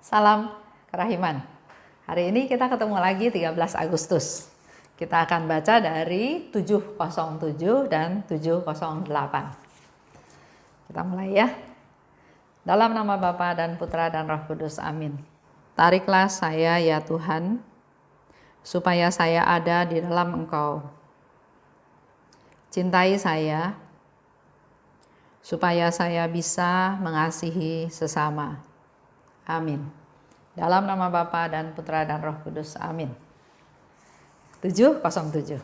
Salam kerahiman. Hari ini kita ketemu lagi 13 Agustus. Kita akan baca dari 707 dan 708. Kita mulai ya. Dalam nama Bapa dan Putra dan Roh Kudus, amin. Tariklah saya ya Tuhan, supaya saya ada di dalam Engkau. Cintai saya, supaya saya bisa mengasihi sesama. Amin. Dalam nama Bapa dan Putra dan Roh Kudus, amin. 707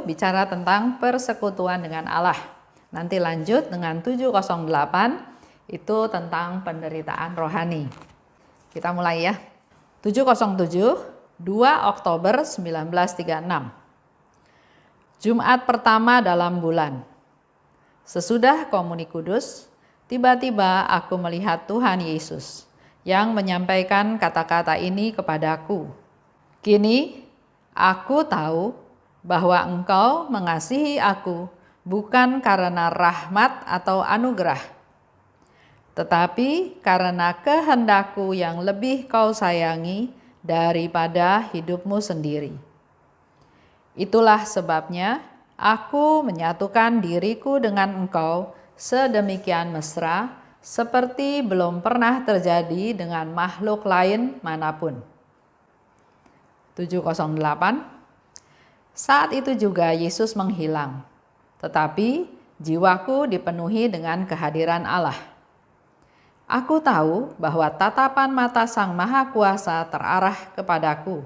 bicara tentang persekutuan dengan Allah. Nanti lanjut dengan 708, itu tentang penderitaan rohani. Kita mulai ya. 707, 2 Oktober 1936. Jumat pertama dalam bulan. Sesudah komuni kudus, tiba-tiba aku melihat Tuhan Yesus yang menyampaikan kata-kata ini kepadaku. Kini aku tahu bahwa Engkau mengasihi aku bukan karena rahmat atau anugerah, tetapi karena kehendakku yang lebih Kau sayangi daripada hidupmu sendiri. Itulah sebabnya aku menyatukan diriku dengan Engkau sedemikian mesra, seperti belum pernah terjadi dengan makhluk lain manapun. 708. Saat itu juga Yesus menghilang, tetapi jiwaku dipenuhi dengan kehadiran Allah. Aku tahu bahwa tatapan mata Sang Maha Kuasa terarah kepadaku.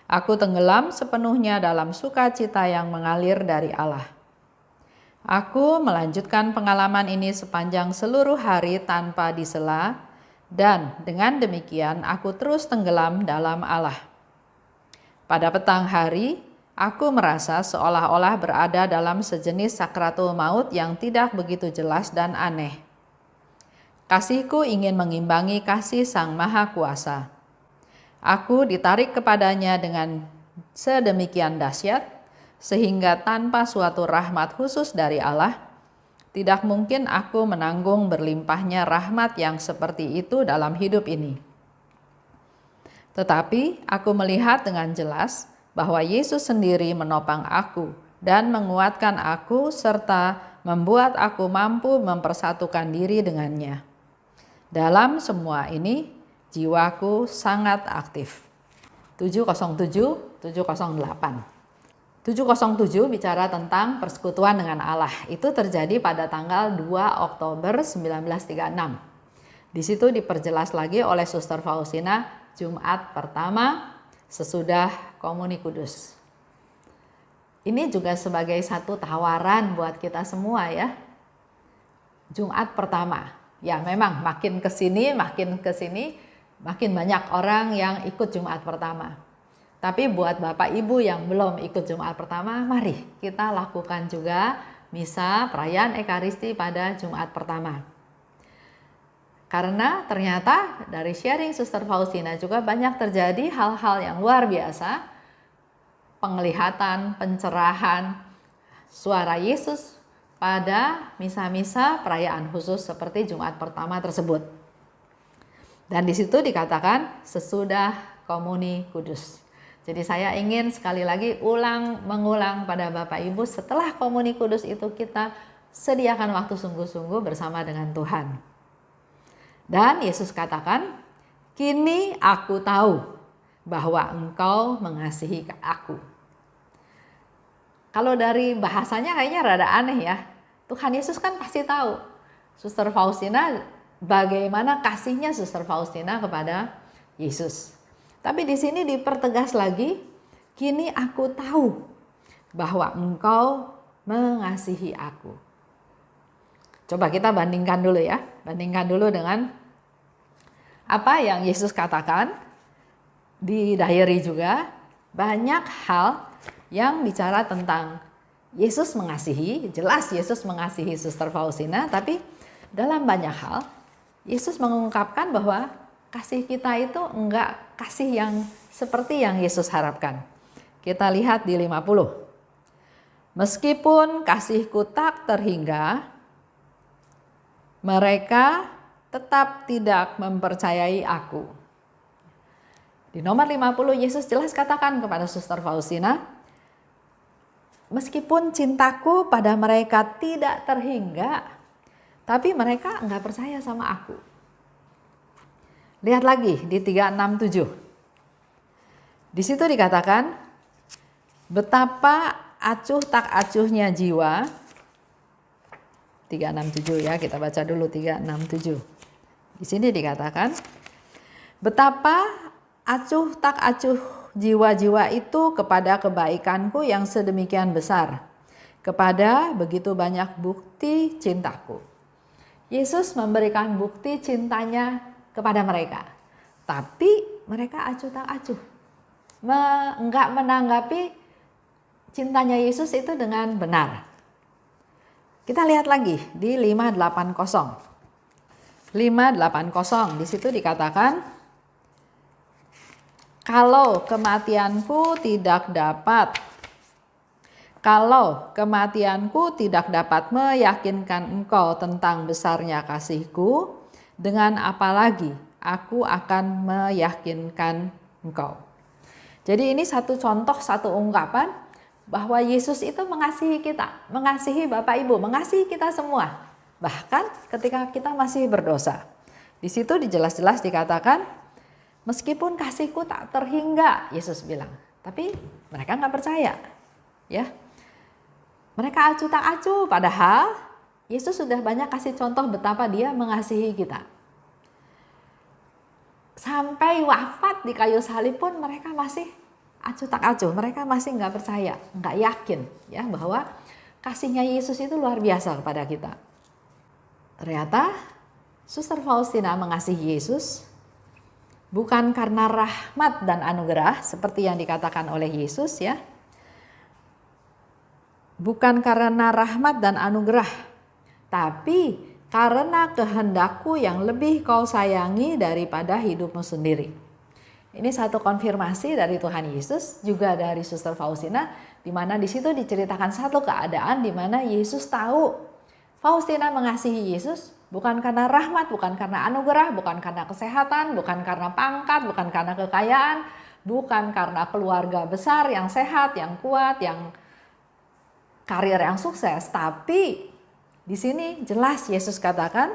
Aku tenggelam sepenuhnya dalam sukacita yang mengalir dari Allah. Aku melanjutkan pengalaman ini sepanjang seluruh hari tanpa disela, dan dengan demikian aku terus tenggelam dalam Allah. Pada petang hari, aku merasa seolah-olah berada dalam sejenis sakratul maut yang tidak begitu jelas dan aneh. Kasihku ingin mengimbangi kasih Sang Maha Kuasa. Aku ditarik kepadanya dengan sedemikian dahsyat, sehingga tanpa suatu rahmat khusus dari Allah, tidak mungkin aku menanggung berlimpahnya rahmat yang seperti itu dalam hidup ini. Tetapi aku melihat dengan jelas bahwa Yesus sendiri menopang aku dan menguatkan aku serta membuat aku mampu mempersatukan diri dengannya. Dalam semua ini, jiwaku sangat aktif. 707, 708. 707 bicara tentang persekutuan dengan Allah. Itu terjadi pada tanggal 2 Oktober 1936. Di situ diperjelas lagi oleh Suster Faustina, Jumat pertama sesudah komuni kudus. Ini juga sebagai satu tawaran buat kita semua ya. Jumat pertama. Ya memang makin kesini makin banyak orang yang ikut Jumat pertama. Tapi buat Bapak Ibu yang belum ikut Jumat pertama, mari kita lakukan juga misa perayaan Ekaristi pada Jumat pertama. Karena ternyata dari sharing Suster Faustina juga banyak terjadi hal-hal yang luar biasa. Penglihatan, pencerahan, suara Yesus pada misa-misa perayaan khusus seperti Jumat pertama tersebut. Dan di situ dikatakan sesudah komuni kudus. Jadi saya ingin sekali lagi mengulang pada Bapak Ibu, setelah komuni kudus itu kita sediakan waktu sungguh-sungguh bersama dengan Tuhan. Dan Yesus katakan, kini aku tahu bahwa Engkau mengasihi aku. Kalau dari bahasanya kayaknya rada aneh ya. Tuhan Yesus kan pasti tahu. Suster Faustina, bagaimana kasihnya Suster Faustina kepada Yesus. Tapi di sini dipertegas lagi, kini aku tahu bahwa Engkau mengasihi aku. Coba kita bandingkan dulu ya. Bandingkan dulu dengan apa yang Yesus katakan di diary juga. Banyak hal yang bicara tentang Yesus mengasihi. Jelas Yesus mengasihi Suster Faustina. Tapi dalam banyak hal, Yesus mengungkapkan bahwa kasih kita itu enggak kasih yang seperti yang Yesus harapkan. Kita lihat di 50. Meskipun kasihku tak terhingga, mereka tetap tidak mempercayai aku. Di nomor 50 Yesus jelas katakan kepada Suster Faustina, meskipun cintaku pada mereka tidak terhingga, tapi mereka enggak percaya sama aku. Lihat lagi di 367. Di situ dikatakan, betapa acuh tak acuhnya jiwa. 367 ya, kita baca dulu 367. Di sini dikatakan, betapa acuh tak acuh jiwa-jiwa itu kepada kebaikanku yang sedemikian besar, kepada begitu banyak bukti cintaku. Yesus memberikan bukti cintanya kepada mereka, tapi mereka acuh tak acuh, enggak menanggapi cintanya Yesus itu dengan benar. Kita lihat lagi di 580. 580 di situ dikatakan, kalau kematianku tidak dapat meyakinkan engkau tentang besarnya kasihku, dengan apa lagi aku akan meyakinkan engkau. Jadi ini satu contoh, satu ungkapan bahwa Yesus itu mengasihi kita, mengasihi Bapak Ibu, mengasihi kita semua. Bahkan ketika kita masih berdosa. Di situ jelas-jelas dikatakan, meskipun kasihku tak terhingga, Yesus bilang. Tapi mereka nggak percaya. Ya, mereka acuh tak acuh, padahal Yesus sudah banyak kasih contoh betapa dia mengasihi kita. Sampai wafat di kayu salib pun mereka masih acuh tak acuh, mereka masih nggak percaya, nggak yakin ya bahwa kasihnya Yesus itu luar biasa kepada kita. Ternyata Suster Faustina mengasihi Yesus bukan karena rahmat dan anugerah seperti yang dikatakan oleh Yesus ya. Bukan karena rahmat dan anugerah, tapi karena kehendakku yang lebih kau sayangi daripada hidupmu sendiri. Ini satu konfirmasi dari Tuhan Yesus, juga dari Suster Faustina, di mana di situ diceritakan satu keadaan di mana Yesus tahu Faustina mengasihi Yesus bukan karena rahmat, bukan karena anugerah, bukan karena kesehatan, bukan karena pangkat, bukan karena kekayaan, bukan karena keluarga besar yang sehat, yang kuat, yang karir yang sukses, tapi di sini jelas Yesus katakan,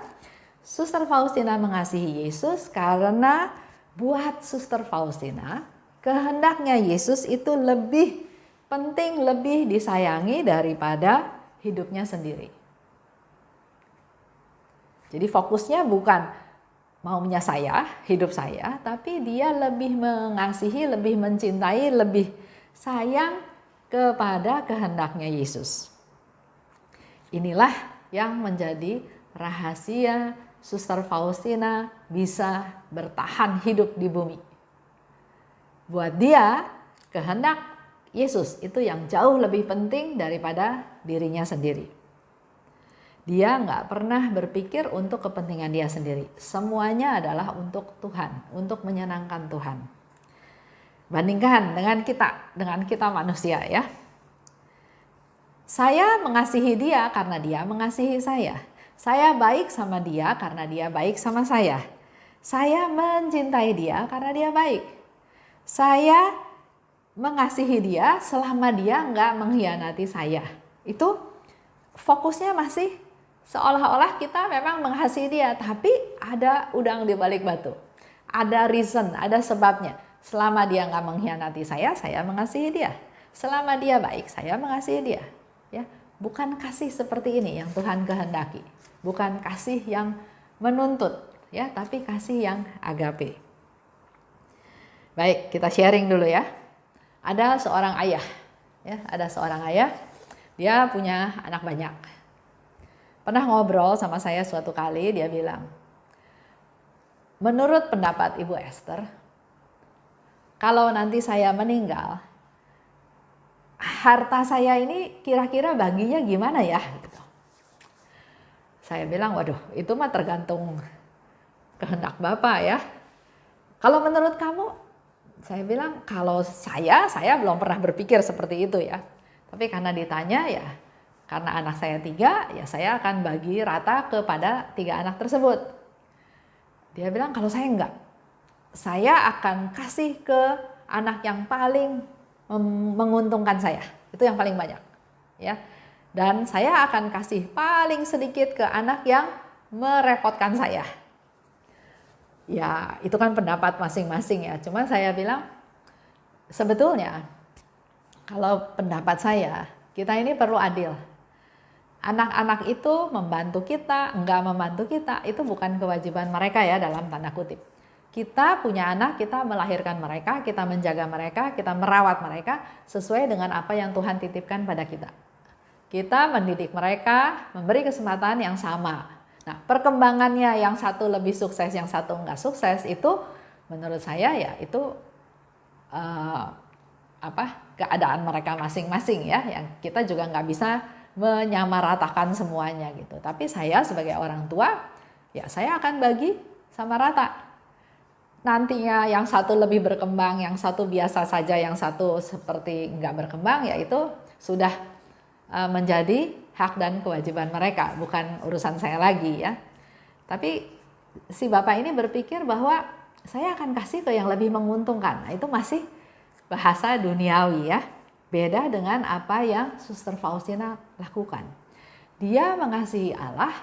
Suster Faustina mengasihi Yesus karena buat Suster Faustina, kehendaknya Yesus itu lebih penting, lebih disayangi daripada hidupnya sendiri. Jadi fokusnya bukan maunya saya, hidup saya, tapi dia lebih mengasihi, lebih mencintai, lebih sayang kepada kehendaknya Yesus. Inilah yang menjadi rahasia Suster Faustina bisa bertahan hidup di bumi. Buat dia, kehendak Yesus itu yang jauh lebih penting daripada dirinya sendiri. Dia nggak pernah berpikir untuk kepentingan dia sendiri. Semuanya adalah untuk Tuhan, untuk menyenangkan Tuhan. Bandingkan dengan kita manusia ya. Saya mengasihi dia karena dia mengasihi saya. Saya baik sama dia karena dia baik sama saya. Saya mencintai dia karena dia baik. Saya mengasihi dia selama dia nggak mengkhianati saya. Itu fokusnya masih seolah-olah kita memang mengasihi dia, tapi ada udang di balik batu. Ada reason, ada sebabnya. Selama dia nggak mengkhianati saya mengasihi dia. Selama dia baik, saya mengasihi dia. Ya, bukan kasih seperti ini yang Tuhan kehendaki. Bukan kasih yang menuntut, ya, tapi kasih yang agape. Baik, kita sharing dulu ya. Ada seorang ayah, dia punya anak banyak. Pernah ngobrol sama saya suatu kali, dia bilang, menurut pendapat Ibu Esther, kalau nanti saya meninggal, harta saya ini kira-kira baginya gimana ya? Saya bilang, waduh, itu mah tergantung kehendak Bapak ya. Kalau menurut kamu, saya bilang, kalau saya belum pernah berpikir seperti itu ya. Tapi karena ditanya ya, karena anak saya 3, ya saya akan bagi rata kepada 3 anak tersebut. Dia bilang, kalau saya enggak, saya akan kasih ke anak yang paling menguntungkan saya, itu yang paling banyak, ya. Dan saya akan kasih paling sedikit ke anak yang merepotkan saya. Ya, itu kan pendapat masing-masing ya. Cuman saya bilang, sebetulnya kalau pendapat saya, kita ini perlu adil. Anak-anak itu membantu kita, enggak membantu kita, itu bukan kewajiban mereka ya, dalam tanda kutip. Kita punya anak, kita melahirkan mereka, kita menjaga mereka, kita merawat mereka sesuai dengan apa yang Tuhan titipkan pada kita. Kita mendidik mereka, memberi kesempatan yang sama. Nah, perkembangannya yang satu lebih sukses, yang satu enggak sukses, itu menurut saya ya itu keadaan mereka masing-masing ya, yang kita juga nggak bisa menyamaratakan semuanya gitu. Tapi saya sebagai orang tua, ya saya akan bagi sama rata. Nantinya yang satu lebih berkembang, yang satu biasa saja, yang satu seperti nggak berkembang, ya itu sudah menjadi hak dan kewajiban mereka, bukan urusan saya lagi ya. Tapi si bapak ini berpikir bahwa saya akan kasih ke yang lebih menguntungkan. Nah, itu masih bahasa duniawi ya. Beda dengan apa yang Suster Faustina lakukan. Dia mengasihi Allah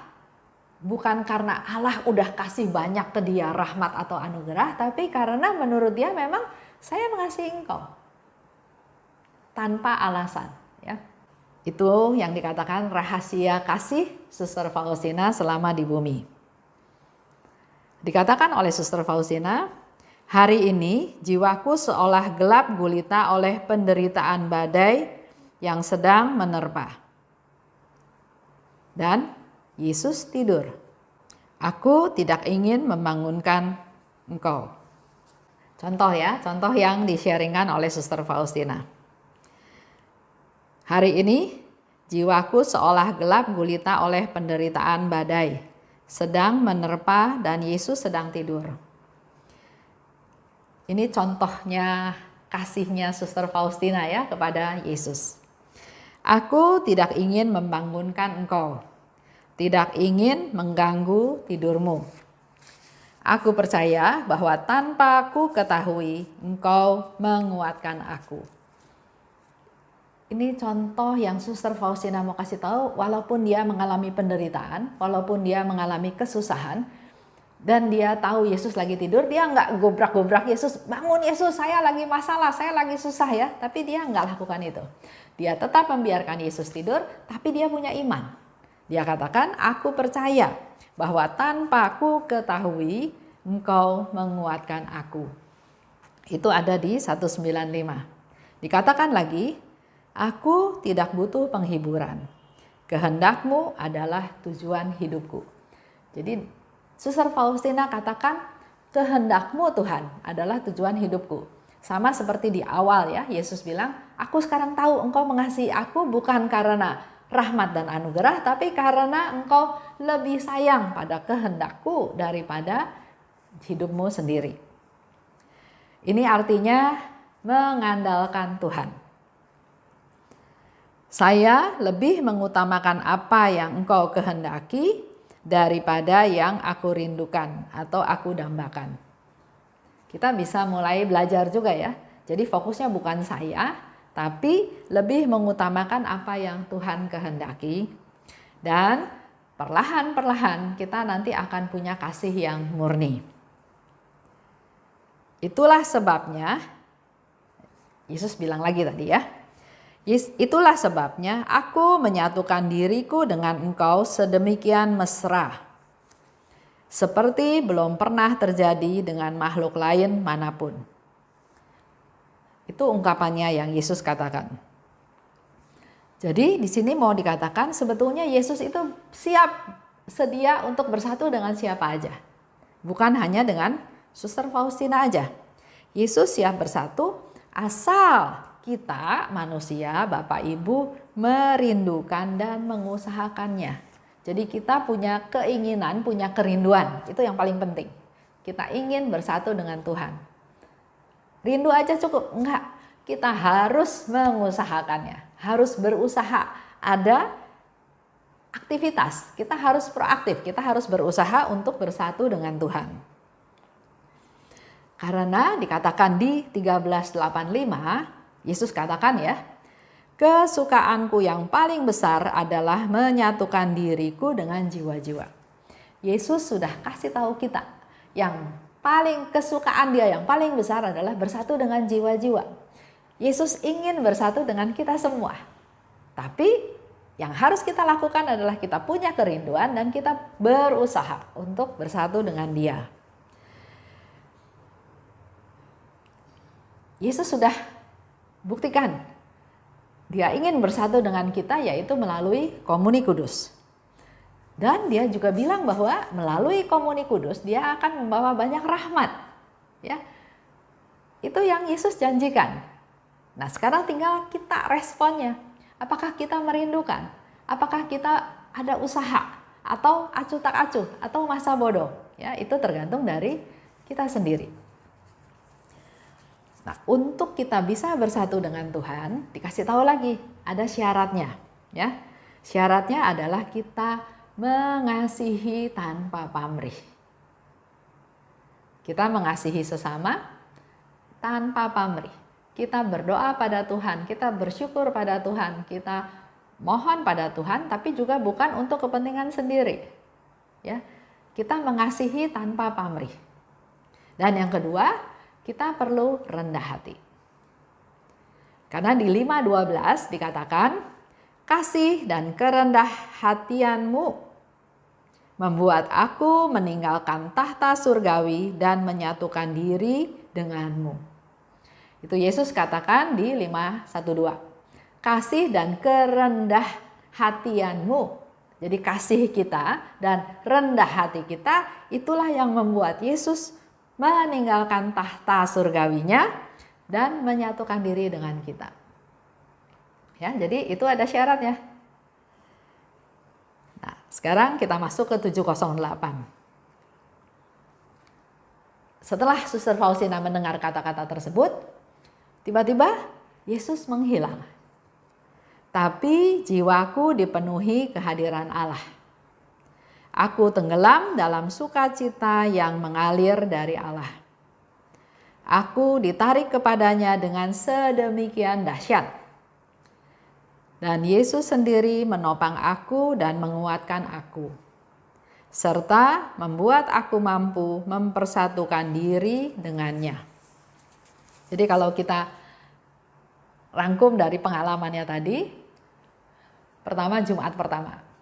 bukan karena Allah udah kasih banyak ke dia rahmat atau anugerah, tapi karena menurut dia memang saya mengasihi engkau. Tanpa alasan ya. Itu yang dikatakan rahasia kasih Suster Faustina selama di bumi. Dikatakan oleh Suster Faustina, hari ini jiwaku seolah gelap gulita oleh penderitaan badai yang sedang menerpa. Dan Yesus tidur. Aku tidak ingin membangunkan engkau. Contoh ya, contoh yang di-sharingkan oleh Suster Faustina. Hari ini jiwaku seolah gelap gulita oleh penderitaan badai, sedang menerpa dan Yesus sedang tidur. Ini contohnya kasihnya Suster Faustina ya kepada Yesus. Aku tidak ingin membangunkan engkau, tidak ingin mengganggu tidurmu. Aku percaya bahwa tanpa aku ketahui, engkau menguatkan aku. Ini contoh yang Suster Faustina mau kasih tahu, walaupun dia mengalami penderitaan, walaupun dia mengalami kesusahan, dan dia tahu Yesus lagi tidur, dia nggak gobrak-gobrak Yesus, bangun Yesus, saya lagi masalah, saya lagi susah ya. Tapi dia nggak lakukan itu. Dia tetap membiarkan Yesus tidur, tapi dia punya iman. Dia katakan, aku percaya bahwa tanpa aku ketahui, engkau menguatkan aku. Itu ada di 195. Dikatakan lagi, aku tidak butuh penghiburan. Kehendakmu adalah tujuan hidupku. Jadi Suster Faustina katakan, kehendakmu Tuhan adalah tujuan hidupku. Sama seperti di awal ya, Yesus bilang, aku sekarang tahu engkau mengasihi aku bukan karena rahmat dan anugerah, tapi karena engkau lebih sayang pada kehendakku daripada hidupmu sendiri. Ini artinya mengandalkan Tuhan. Saya lebih mengutamakan apa yang engkau kehendaki daripada yang aku rindukan atau aku dambakan. Kita bisa mulai belajar juga ya. Jadi fokusnya bukan saya, tapi lebih mengutamakan apa yang Tuhan kehendaki. Dan perlahan-perlahan kita nanti akan punya kasih yang murni. Itulah sebabnya, Yesus bilang lagi tadi ya, itulah sebabnya aku menyatukan diriku dengan engkau sedemikian mesra, seperti belum pernah terjadi dengan makhluk lain manapun. Itu ungkapannya yang Yesus katakan. Jadi di sini mau dikatakan sebetulnya Yesus itu sedia untuk bersatu dengan siapa aja. Bukan hanya dengan Suster Faustina aja. Yesus siap bersatu asal kita manusia, Bapak Ibu, merindukan dan mengusahakannya. Jadi kita punya keinginan, punya kerinduan. Itu yang paling penting. Kita ingin bersatu dengan Tuhan. Rindu aja cukup? Enggak. Kita harus mengusahakannya. Harus berusaha. Ada aktivitas. Kita harus proaktif. Kita harus berusaha untuk bersatu dengan Tuhan. Karena dikatakan di 13:85, Yesus katakan ya, kesukaanku yang paling besar adalah menyatukan diriku dengan jiwa-jiwa. Yesus sudah kasih tahu kita yang paling kesukaan dia yang paling besar adalah bersatu dengan jiwa-jiwa. Yesus ingin bersatu dengan kita semua. Tapi yang harus kita lakukan adalah kita punya kerinduan dan kita berusaha untuk bersatu dengan dia. Yesus sudah buktikan dia ingin bersatu dengan kita yaitu melalui komuni kudus. Dan dia juga bilang bahwa melalui komuni kudus dia akan membawa banyak rahmat. Ya. Itu yang Yesus janjikan. Nah, sekarang tinggal kita responnya. Apakah kita merindukan? Apakah kita ada usaha atau acuh tak acuh atau masa bodoh? Ya, itu tergantung dari kita sendiri. Nah, untuk kita bisa bersatu dengan Tuhan, dikasih tahu lagi, ada syaratnya, ya. Syaratnya adalah kita mengasihi tanpa pamrih. Kita mengasihi sesama tanpa pamrih. Kita berdoa pada Tuhan, kita bersyukur pada Tuhan, kita mohon pada Tuhan, tapi juga bukan untuk kepentingan sendiri. Ya, kita mengasihi tanpa pamrih. Dan yang kedua, kita perlu rendah hati. Karena di 5:12 dikatakan, kasih dan kerendah hatianmu membuat aku meninggalkan tahta surgawi dan menyatukan diri denganmu. Itu Yesus katakan di 5:12. Kasih dan kerendah hatianmu. Jadi kasih kita dan rendah hati kita itulah yang membuat Yesus meninggalkan tahta surgawinya dan menyatukan diri dengan kita. Ya, jadi itu ada syaratnya. Nah, sekarang kita masuk ke 708. Setelah Suster Faustina mendengar kata-kata tersebut, tiba-tiba Yesus menghilang. Tapi jiwaku dipenuhi kehadiran Allah. Aku tenggelam dalam sukacita yang mengalir dari Allah. Aku ditarik kepadanya dengan sedemikian dahsyat. Dan Yesus sendiri menopang aku dan menguatkan aku. Serta membuat aku mampu mempersatukan diri dengannya. Jadi kalau kita rangkum dari pengalamannya tadi, pertama Jumat pertama.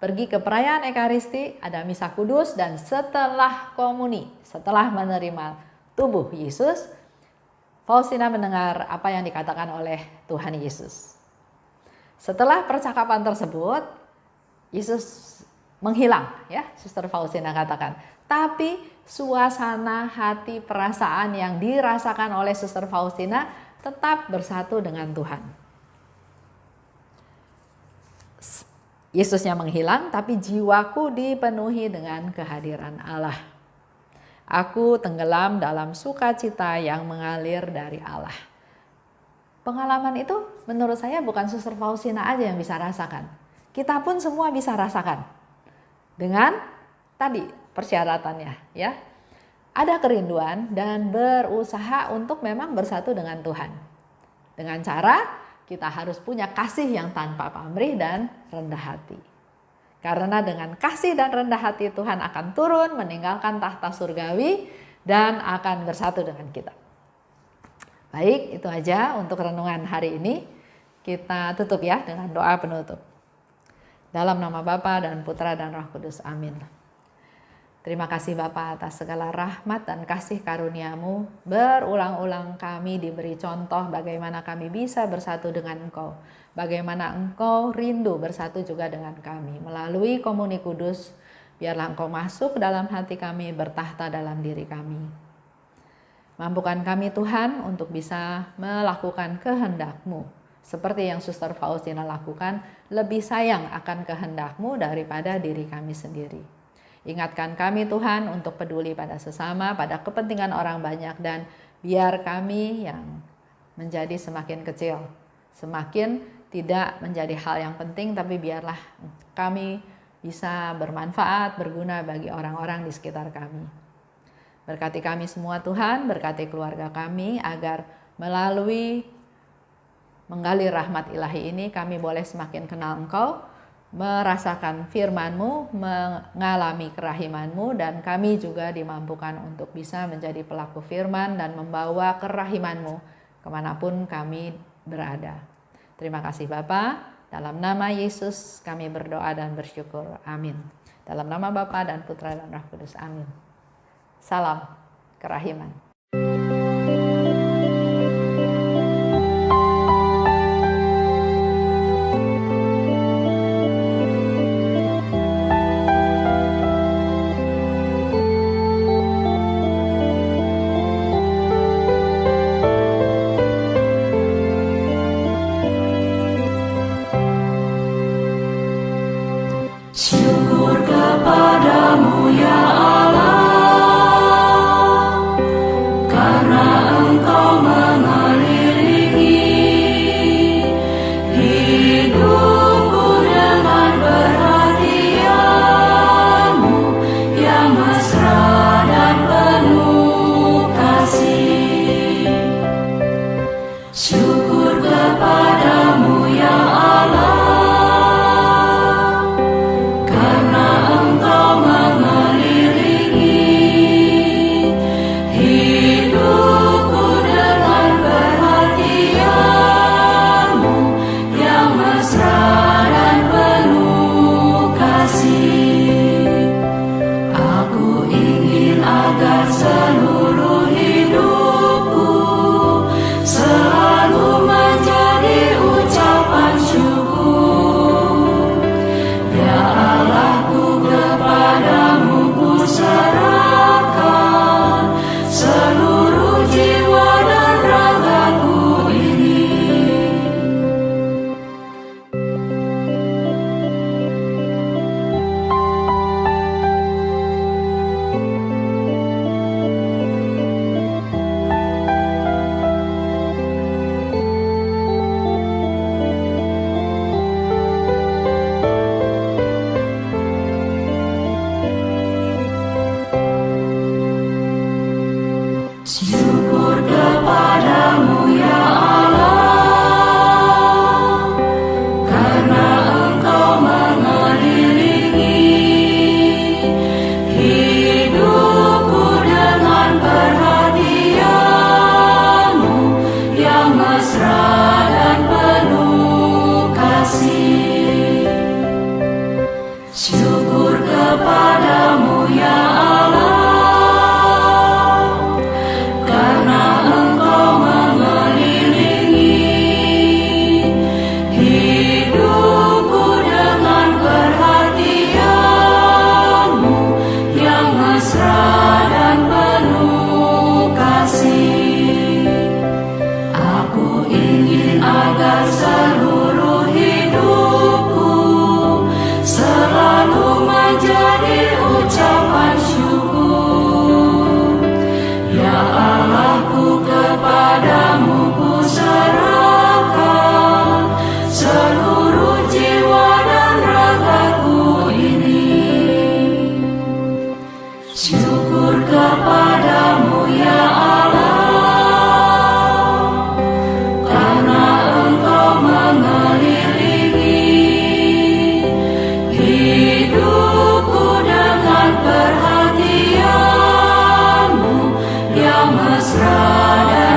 Pergi ke perayaan Ekaristi, ada misa kudus, dan setelah komuni, setelah menerima tubuh Yesus, Faustina mendengar apa yang dikatakan oleh Tuhan Yesus. Setelah percakapan tersebut, Yesus menghilang, ya, Suster Faustina katakan. Tapi suasana hati perasaan yang dirasakan oleh Suster Faustina tetap bersatu dengan Tuhan. Yesusnya menghilang, tapi jiwaku dipenuhi dengan kehadiran Allah. Aku tenggelam dalam sukacita yang mengalir dari Allah. Pengalaman itu menurut saya bukan Suster Faustina aja yang bisa rasakan. Kita pun semua bisa rasakan. Dengan tadi persyaratannya, ya. Ada kerinduan dan berusaha untuk memang bersatu dengan Tuhan. Dengan cara kita harus punya kasih yang tanpa pamrih dan rendah hati. Karena dengan kasih dan rendah hati Tuhan akan turun meninggalkan tahta surgawi dan akan bersatu dengan kita. Baik, itu aja untuk renungan hari ini. Kita tutup ya dengan doa penutup. Dalam nama Bapa dan Putra dan Roh Kudus. Amin. Terima kasih Bapa atas segala rahmat dan kasih karunia-Mu. Berulang-ulang kami diberi contoh bagaimana kami bisa bersatu dengan Engkau. Bagaimana Engkau rindu bersatu juga dengan kami. Melalui komuni kudus, biarlah Engkau masuk dalam hati kami, bertahta dalam diri kami. Mampukan kami Tuhan untuk bisa melakukan kehendak-Mu. Seperti yang Suster Faustina lakukan, lebih sayang akan kehendak-Mu daripada diri kami sendiri. Ingatkan kami Tuhan untuk peduli pada sesama, pada kepentingan orang banyak, dan biar kami yang menjadi semakin kecil, semakin tidak menjadi hal yang penting, tapi biarlah kami bisa bermanfaat, berguna bagi orang-orang di sekitar kami. Berkati kami semua Tuhan, berkati keluarga kami agar melalui menggali rahmat ilahi ini kami boleh semakin kenal Engkau, merasakan firman-Mu, mengalami kerahiman-Mu, dan kami juga dimampukan untuk bisa menjadi pelaku firman dan membawa kerahiman-Mu kemanapun kami berada. Terima kasih Bapa, dalam nama Yesus kami berdoa dan bersyukur. Amin. Dalam nama Bapa dan Putra dan Roh Kudus. Amin. Salam kerahiman. Syukur kepadamu ya Allah, karena Engkau mengelilingi hidupku dengan perhatian-Mu yang mesra dan penuh kasih. Syukur kepadamu ya Allah, seluruh hidupku selalu menjadi ucapan syukur. Ya Allahku, kepadamu ku serahkan seluruh jiwa dan ragaku ini. Syukur kepadamu ya Allah, karena Engkau mengelilingi hidupku dengan perhatian-Mu yang mesra dan penuh kasih. Syukur kepadamu ya Allah, agar seluruh hidupku selalu menjadi ucapan syukur. Ya Allahku, kepadamu ku serahkan seluruh jiwa dan ragaku ini. Syukur kepadamu ya Allah, mengelilingi hidupku dengan perhatian-Mu yang mesra dan